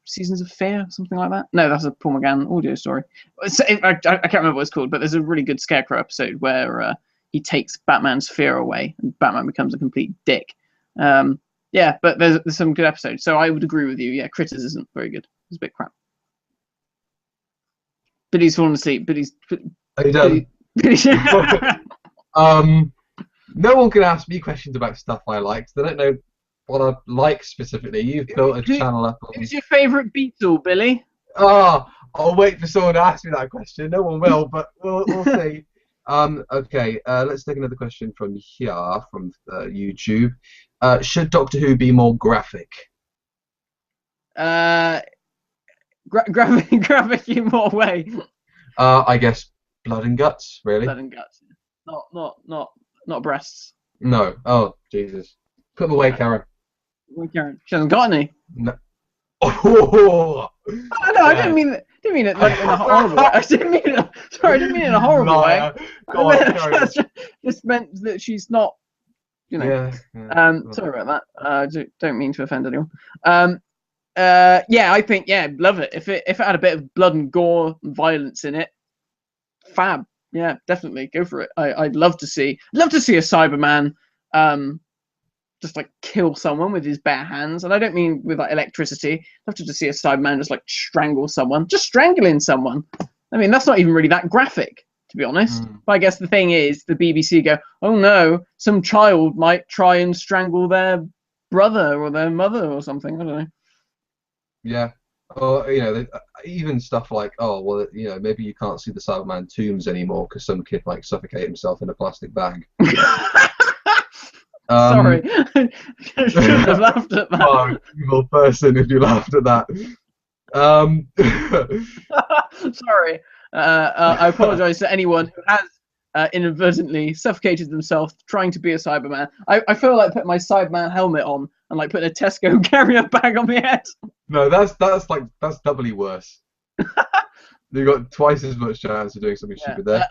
Seasons of Fear, something like that. No, that's a Paul McGann audio story. I can't remember what it's called, but there's a really good Scarecrow episode where he takes Batman's fear away, and Batman becomes a complete dick. Yeah, but there's some good episodes, so I would agree with you. Yeah, Critters isn't very good. It's a bit crap. Billy's fallen asleep. Are you done? No one can ask me questions about stuff I liked. They don't know what I like specifically. You've built a channel up on... Who's your favourite Beatle, Billy? I'll wait for someone to ask me that question. No one will, but we'll see. Okay, let's take another question from here, from YouTube. Should Doctor Who be more graphic? Graphic in what way? I guess blood and guts, really. Blood and guts. Not breasts. No. Oh, Jesus. Put them away, Karen. Karen. She hasn't got any. No. Oh, no, I didn't mean it like in a horrible way. I didn't mean it in a horrible way. Go on, just meant that she's not, you know. Yeah. Sorry about that. Don't mean to offend anyone. Yeah, I think love it. If it had a bit of blood and gore and violence in it, fab. Yeah, definitely go for it. I'd love to see a Cyberman just like kill someone with his bare hands, and I don't mean with like electricity. I'd love to just see a Cyberman just like strangle someone, just strangling someone. I mean, that's not even really that graphic, to be honest. But I guess the thing is, the BBC go, oh no, some child might try and strangle their brother or their mother or something. I don't know. Yeah. Or, you know, even stuff like, oh, well, you know, maybe you can't see the Cyberman tombs anymore because some kid might suffocate himself in a plastic bag. Sorry, I shouldn't have laughed at that. Oh, evil person if you laughed at that. Sorry. I apologise to anyone who has inadvertently suffocated themselves trying to be a Cyberman. I feel like putting my Cyberman helmet on and like putting a Tesco carrier bag on my head. No, that's doubly worse. You've got twice as much chance of doing something stupid there.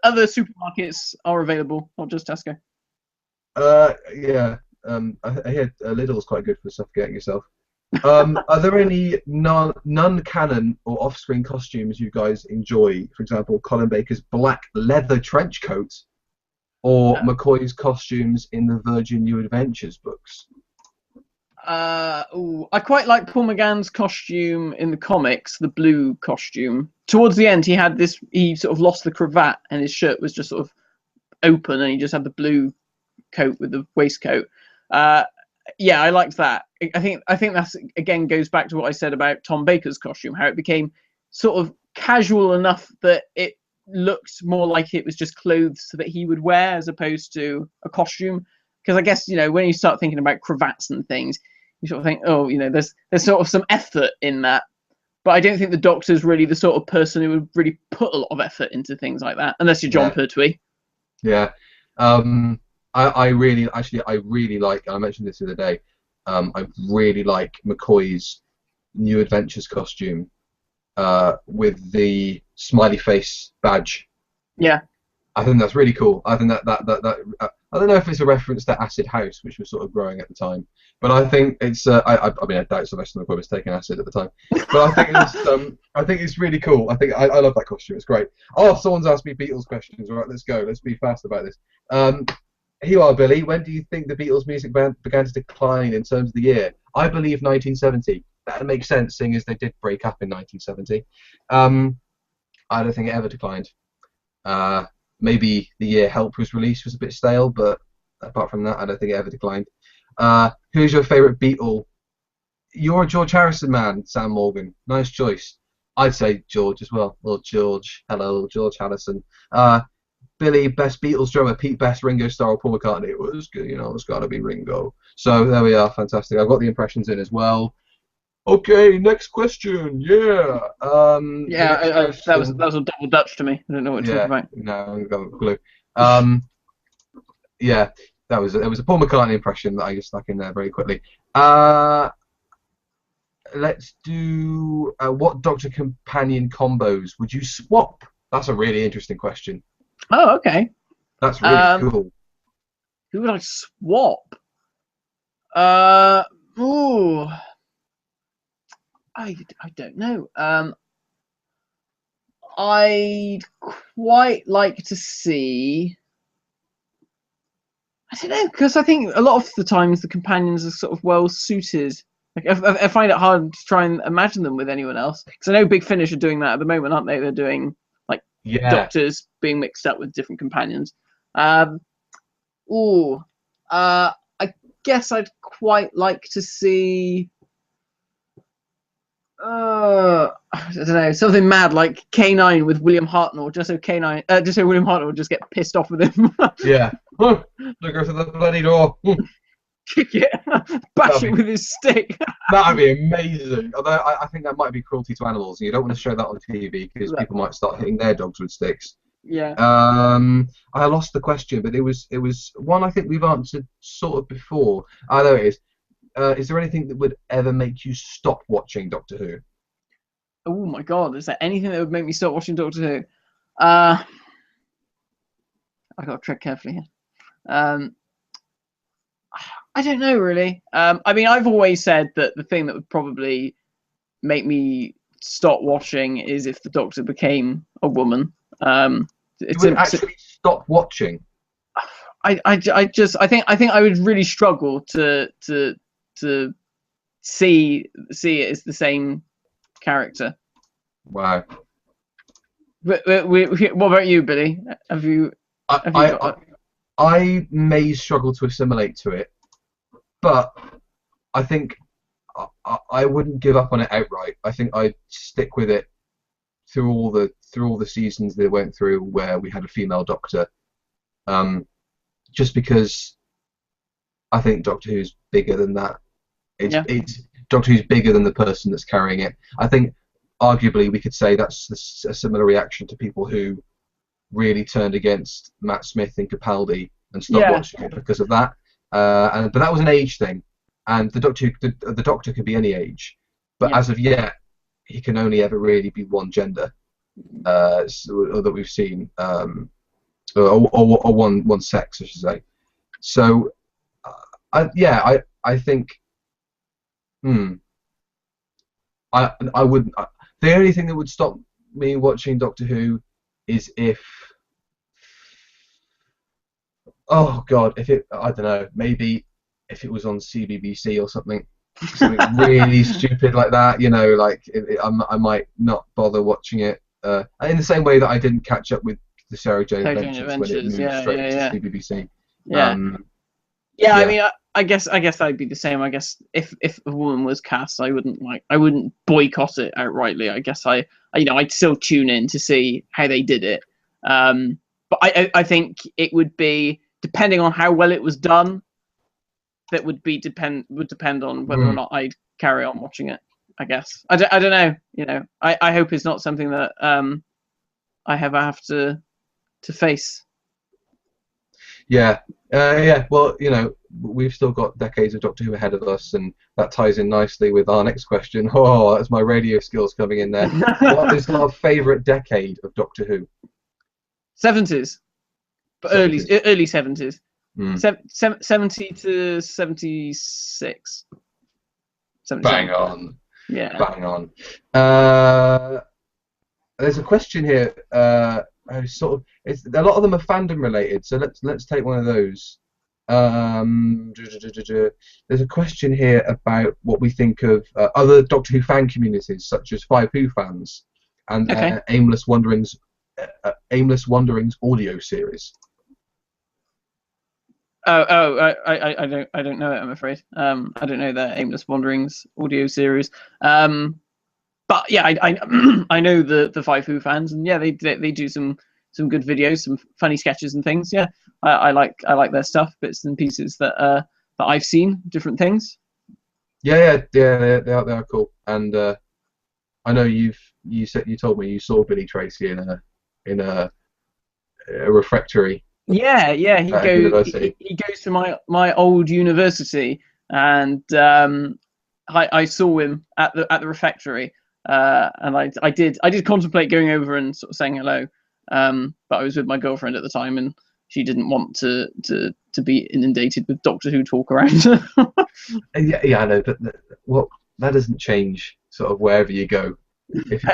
Other supermarkets are available, not just Tesco. Yeah. I hear Lidl's quite good for suffocating yourself. Are there any non-canon or off-screen costumes you guys enjoy? For example, Colin Baker's black leather trench coat, or McCoy's costumes in the Virgin New Adventures books? I quite like Paul McGann's costume in the comics, the blue costume. Towards the end, he sort of lost the cravat and his shirt was just sort of open, and he just had the blue coat with the waistcoat. Yeah, I liked that. I think that's again goes back to what I said about Tom Baker's costume, how it became sort of casual enough that it looked more like it was just clothes that he would wear as opposed to a costume. Because I guess, you know, when you start thinking about cravats and things, you sort of think, oh, you know, there's sort of some effort in that. But I don't think the Doctor's really the sort of person who would really put a lot of effort into things like that, unless you're John Pertwee. Yeah. I really like, I mentioned this the other day, I really like McCoy's New Adventures costume with the smiley face badge. Yeah. I think that's really cool. I think that I don't know if it's a reference to Acid House, which was sort of growing at the time, but I think it's I mean I doubt Sylvester McCoy was taking acid at the time, but I think it's really cool. I love that costume. It's great. Oh, someone's asked me Beatles questions. All right, let's go. Let's be fast about this. Here you are, Billy. When do you think the Beatles' music began to decline in terms of the year? I believe 1970. That makes sense, seeing as they did break up in 1970. I don't think it ever declined. Maybe the year Help was released was a bit stale, but apart from that, I don't think it ever declined. Who's your favourite Beatle? You're a George Harrison man, Sam Morgan. Nice choice. I'd say George as well. Little George. Hello, George Harrison. Billy, best Beatles drummer. Pete, best Ringo Starr or Paul McCartney. It was good, you know, it's got to be Ringo. So there we are, fantastic. I've got the impressions in as well. Okay, next question. Yeah. That was a double Dutch to me. I don't know what you're talking about. No, I haven't got a clue. Yeah, it was a Paul McCartney impression that I just stuck in there very quickly. Let's do what Doctor Companion combos would you swap? That's a really interesting question. Oh, okay. That's really cool. Who would I swap? Ooh. I don't know. I'd quite like to see. I don't know, because I think a lot of the times the companions are sort of well suited. Like, I find it hard to try and imagine them with anyone else. Because I know Big Finish are doing that at the moment, aren't they? They're doing like Doctors being mixed up with different companions. I guess I'd quite like to see. I don't know, something mad like K9 with William Hartnell, just so William Hartnell would just get pissed off with him. Yeah. Look go to the bloody door. Kick it, bash it with his stick. That'd be amazing. Although I think that might be cruelty to animals, and you don't want to show that on TV because people might start hitting their dogs with sticks. Yeah. I lost the question, but it was one I think we've answered sort of before. I know it is. Is there anything that would ever make you stop watching Doctor Who? Oh my God! Is there anything that would make me stop watching Doctor Who? I got to tread carefully here. I don't know really. I mean, I've always said that the thing that would probably make me stop watching is if the Doctor became a woman. You would actually stop watching? think I would really struggle to see it as the same character. Wow. What about you, Billy? Have you I may struggle to assimilate to it, but I think I wouldn't give up on it outright. I think I'd stick with it through all the seasons they went through where we had a female Doctor. Just because I think Doctor Who's bigger than that. It's Doctor Who's bigger than the person that's carrying it. I think arguably we could say that's a similar reaction to people who really turned against Matt Smith and Capaldi and stopped watching it because of that. But that was an age thing, and the Doctor could be any age, but as of yet he can only ever really be one gender that we've seen, or one sex, I should say. So I think I wouldn't. The only thing that would stop me watching Doctor Who is if, oh God, I don't know, maybe if it was on CBBC or something really stupid like that, like I might not bother watching it. In the same way that I didn't catch up with the Sarah Jane Adventures when it moved straight to CBBC. I mean, I guess I'd be the same. I guess if a woman was cast, I wouldn't boycott it outrightly. I guess I'd still tune in to see how they did it. But I think it would be, depending on how well it was done, that would depend on whether or not I'd carry on watching it. I guess I don't know. I hope it's not something that I ever have to face. Well, we've still got decades of Doctor Who ahead of us, and that ties in nicely with our next question. Oh, that's my radio skills coming in there. What is our favourite decade of Doctor Who? 70s, but 70s. early 70s. 70 to 76. 77. Bang on. Yeah. Bang on. There's a question here. A lot of them are fandom related, so let's take one of those. There's a question here about what we think of other Doctor Who fan communities, such as Five Who fans and Aimless Wanderings audio series. I don't know it, I'm afraid. I don't know the Aimless Wanderings audio series. But yeah, I know the Five Who fans, and they do some good videos, some funny sketches and things. Yeah, I like their stuff, bits and pieces that I've seen, different things. Yeah, they are cool. And I know you told me you saw Billy Tracy in a refectory. Yeah, he goes to my old university, and I saw him at the refectory, and I did contemplate going over and sort of saying hello, but I was with my girlfriend at the time, and she didn't want to be inundated with Doctor Who talk around. I know, but that doesn't change sort of wherever you go. If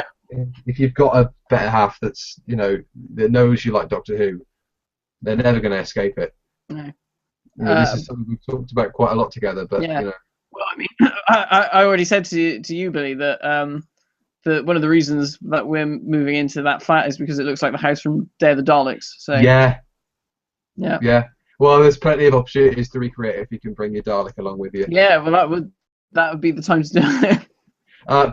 you've got a better half that's that knows you like Doctor Who, they're never going to escape it. No. This is something we've talked about quite a lot together, but Well, I mean, I already said to you, Billy, that that one of the reasons that we're moving into that flat is because it looks like the house from Day of the Daleks. So yeah. Well, there's plenty of opportunities to recreate if you can bring your Dalek along with you. Yeah, well, that would be the time to do it.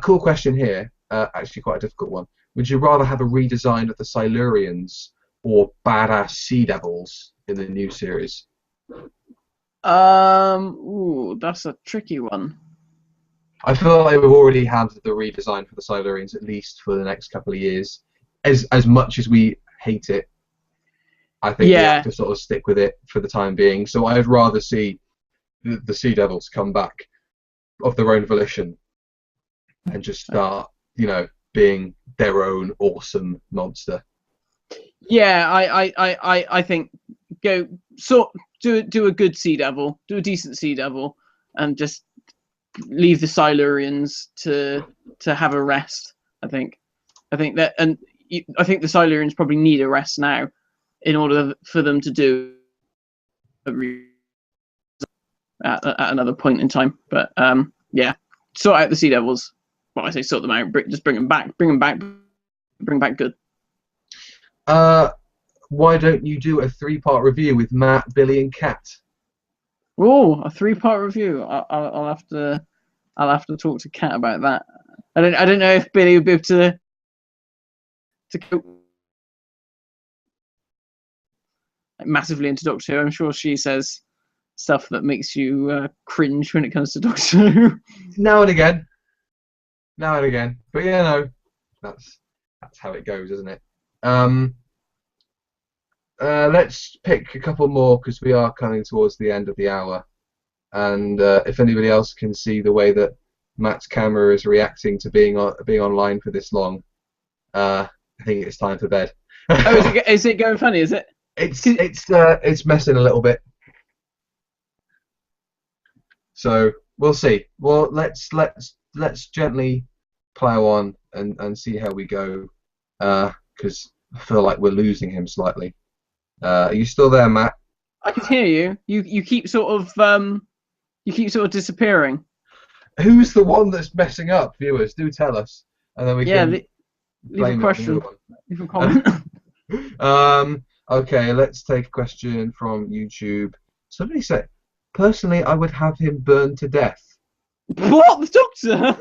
Cool question here. Actually, quite a difficult one. Would you rather have a redesign of the Silurians or badass Sea Devils in the new series? That's a tricky one. I feel like we've already had the redesign for the Silurians at least for the next couple of years. As much as we hate it, I think we have to sort of stick with it for the time being. So I'd rather see the Sea Devils come back of their own volition and just start, being their own awesome monster. Yeah, I think do a good Sea Devil, do a decent Sea Devil, and just leave the Silurians to have a rest. I think that, and I think the Silurians probably need a rest now in order for them to do at another point in time. But yeah, sort out the Sea Devils. Well, I say sort them out. Just bring them back. Bring back good. Why don't you do a 3-part review with Matt, Billy, and Kat? Oh, a 3-part review. I'll have to talk to Kat about that. I don't know if Billy would be able to cope massively into Doctor Who. I'm sure she says stuff that makes you cringe when it comes to Doctor Who. Now and again. But yeah, no, that's how it goes, isn't it? Let's pick a couple more because we are coming towards the end of the hour, and if anybody else can see the way that Matt's camera is reacting to being online for this long, I think it's time for bed. Oh, is it going funny? Is it? It's messing a little bit. So we'll see. Well, let's gently plow on and see how we go, because I feel like we're losing him slightly. Are you still there, Matt? I can hear you. You keep sort of disappearing. Who's the one that's messing up, viewers? Do tell us, and then we can leave a question. Leave a comment. Okay, let's take a question from YouTube. Somebody said, personally, I would have him burned to death. What? The Doctor?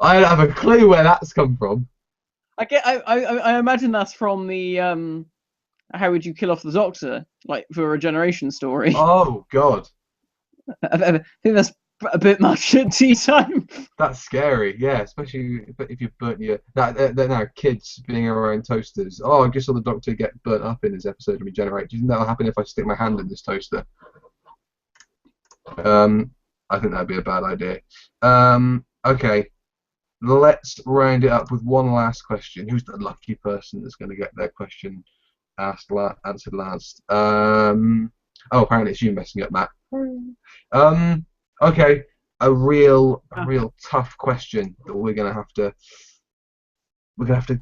I don't have a clue where that's come from. I imagine that's from the how would you kill off the Doctor, like for a Regeneration story. Oh God. I think that's a bit much at tea time. That's scary, yeah, especially if you burnt your now kids being around toasters. Oh, I just saw the Doctor get burnt up in this episode of Regeneration. Do you think that'll happen if I stick my hand in this toaster? I think that'd be a bad idea. Okay, let's round it up with one last question. Who's the lucky person that's going to get their question answered last? Oh, apparently it's you messing up, Matt. Okay, a real tough question that we're gonna have to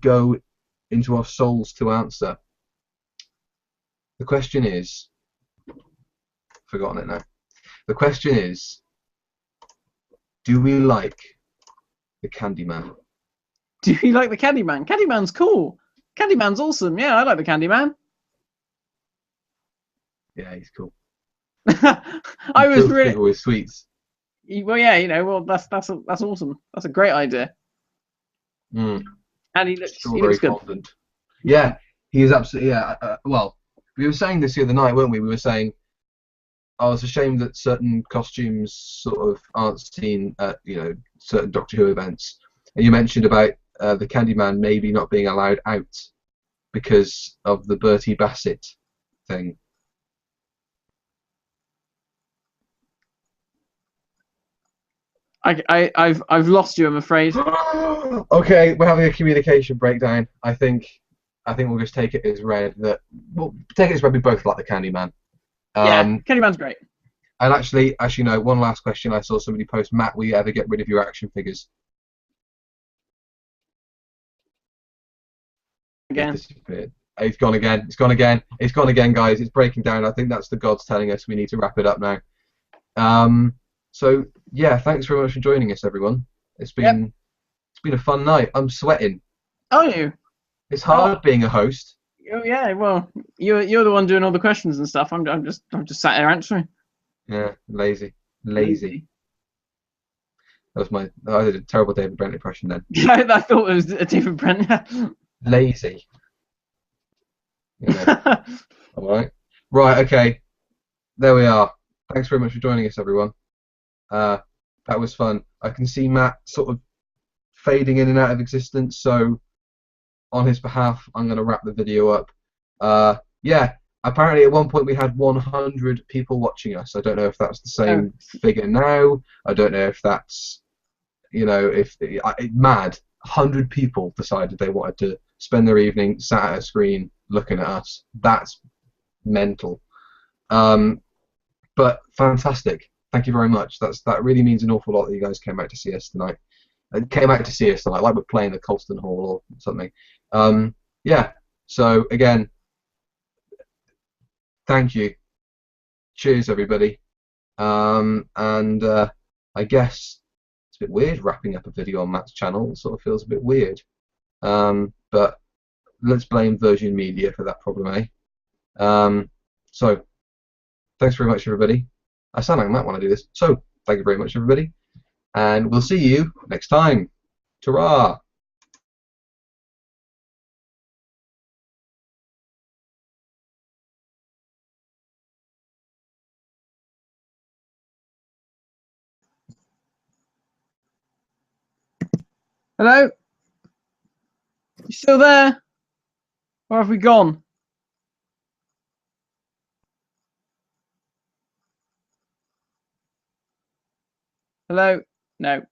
go into our souls to answer. The question is, forgotten it now. The question is, do we like the Candyman? Do you like the Candyman? Candyman's cool. Candyman's awesome. Yeah, I like the Candyman. Yeah, he's cool. I was really people with sweets. Well, yeah, that's awesome. That's a great idea. Mm. And he looks good. Fondant. Yeah, he is absolutely. Yeah. Well, we were saying this the other night, weren't we? We were saying, oh, it's a shame that certain costumes sort of aren't seen at certain Doctor Who events. And you mentioned about the Candyman maybe not being allowed out because of the Bertie Bassett thing. I've lost you, I'm afraid. Okay, we're having a communication breakdown. I think we'll just take it as read that we both like the Candyman. Yeah, Candyman's great. And actually, one last question. I saw somebody post, Matt, will you ever get rid of your action figures? Again. It's gone again. It's gone again. It's gone again, guys. It's breaking down. I think that's the gods telling us we need to wrap it up now. So yeah, thanks very much for joining us, everyone. It's been a fun night. I'm sweating. Are you? It's hard being a host. Oh yeah, well, you're the one doing all the questions and stuff. I'm just sat here answering. Yeah, lazy. That was I did a terrible David Brent impression then. I thought it was a David Brent. Lazy. All right. Right. Okay. There we are. Thanks very much for joining us, everyone. That was fun. I can see Matt sort of fading in and out of existence, so on his behalf, I'm going to wrap the video up. Yeah, apparently at one point we had 100 people watching us. I don't know if that's the same figure now. I don't know if that's, mad. 100 people decided they wanted to spend their evening sat at a screen looking at us. That's mental. But fantastic. Thank you very much. That really means an awful lot that you guys came out to see us tonight. Like we're playing the Colston Hall or something. Yeah. So again, thank you. cheers, everybody. And I guess it's a bit weird wrapping up a video on Matt's channel. It sort of feels a bit weird. But let's blame Virgin Media for that problem, eh? So, thanks very much, everybody. I sound like Matt when I do this. So, thank you very much, everybody. And we'll see you next time. Ta-ra! Hello? You still there? Where have we gone? Hello? No.